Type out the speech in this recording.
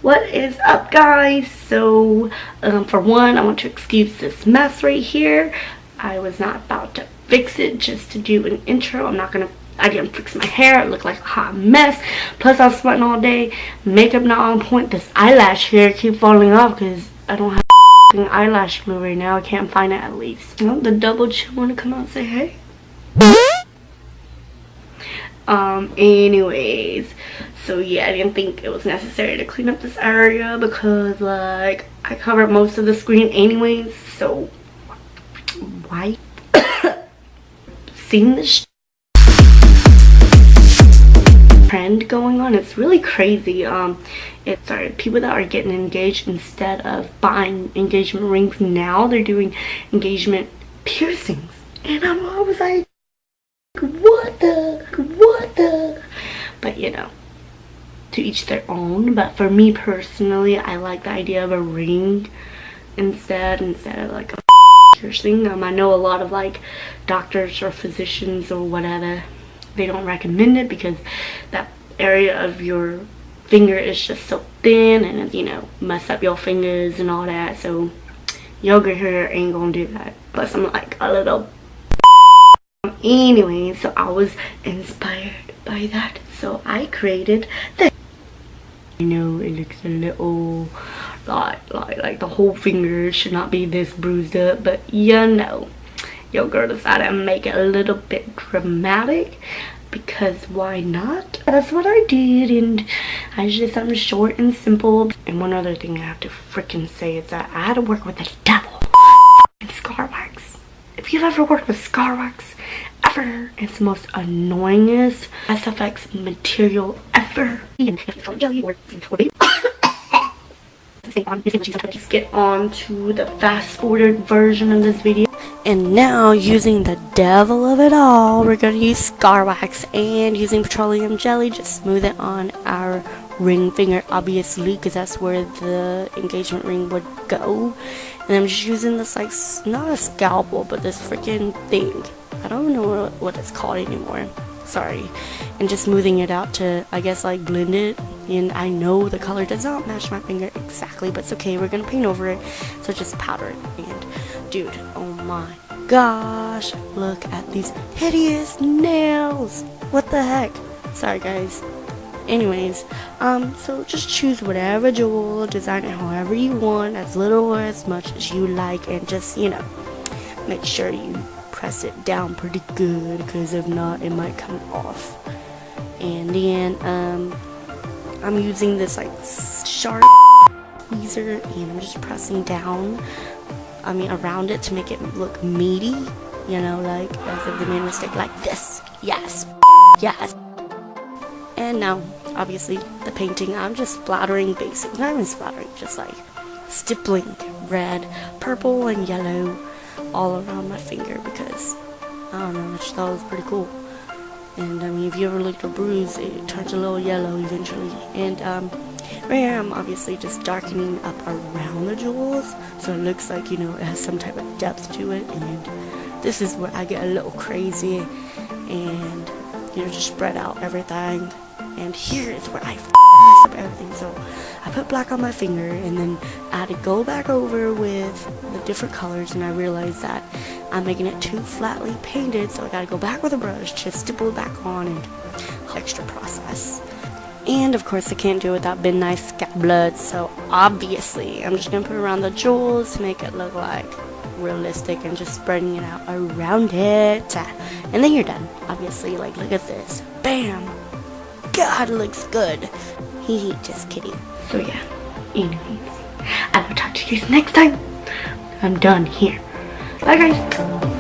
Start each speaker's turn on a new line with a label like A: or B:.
A: What is up, guys? So for one, I want to excuse this mess right here. I was not about to fix it just to do an intro. I didn't fix my hair. It looked like a hot mess. Plus I was sweating all day. Makeup not on point. This eyelash here keep falling off because I don't have eyelash glue right now. I can't find it at least. You know, the double chin want to come out and say hey. Anyways, so yeah, I didn't think it was necessary to clean up this area because like I covered most of the screen anyways, so why seeing this trend going on, it's really crazy. It's people that are getting engaged instead of buying engagement rings now, they're doing engagement piercings, and I'm always like, what the but you know, to each their own. But for me personally, I like the idea of a ring instead of like a piercing. I know a lot of like doctors or physicians or whatever, they don't recommend it because that area of your finger is just so thin and it's, you know, mess up your fingers and all that. So yoga hair ain't gonna do that. Plus I'm like a little anyway, so I was inspired by that, so I created this. I know it looks a little like the whole finger should not be this bruised up, but you know, your girl decided to make it a little bit dramatic because why not? That's what I did, and I just did something short and simple. And one other thing I have to freaking say is that I had to work with the devil and scar wax. If you've ever worked with scar wax ever, it's the most annoyingest SFX material ever. Let's get on to the fast forwarded version of this video. And now, using the devil of it all, we're going to use scar wax and using petroleum jelly, just smooth it on our ring finger, obviously, because that's where the engagement ring would go. And I'm just using this, like, not a scalpel, but this freaking thing. I don't know what it's called anymore. Sorry. And just smoothing it out to, I guess, like, blend it. And I know the color does not match my finger exactly, but it's okay. We're going to paint over it. So just powder it. And, dude, oh my gosh. Look at these hideous nails. What the heck? Sorry, guys. Anyways, so just choose whatever jewel, design it however you want, as little or as much as you like, and just, you know, make sure you press it down pretty good, because if not, it might come off. And then, I'm using this, like, sharp tweezer, and I'm just pressing down, around it to make it look meaty, you know, like, as if they made a mistake, like this. Yes. Yes. And now, obviously, the painting, I'm just splattering basic, not even splattering, just like stippling red, purple, and yellow all around my finger because, I don't know, I just thought it was pretty cool. And, if you ever licked a bruise, it turns a little yellow eventually. And, right here, I'm obviously just darkening up around the jewels, so it looks like, you know, it has some type of depth to it. And this is where I get a little crazy and, you know, just spread out everything. And here is where I mess up everything. So I put black on my finger, and then I had to go back over with the different colors, and I realized that I'm making it too flatly painted, so I gotta go back with a brush to stipple it back on, and extra process. And of course I can't do it without being nice scalp blood, so obviously I'm just gonna put it around the jewels to make it look like realistic, and just spreading it out around it, and then you're done. Obviously, like, look at this, bam. God, it looks good. Hee, just kidding. So yeah, anyways, I will talk to you next time. I'm done here. Bye, guys.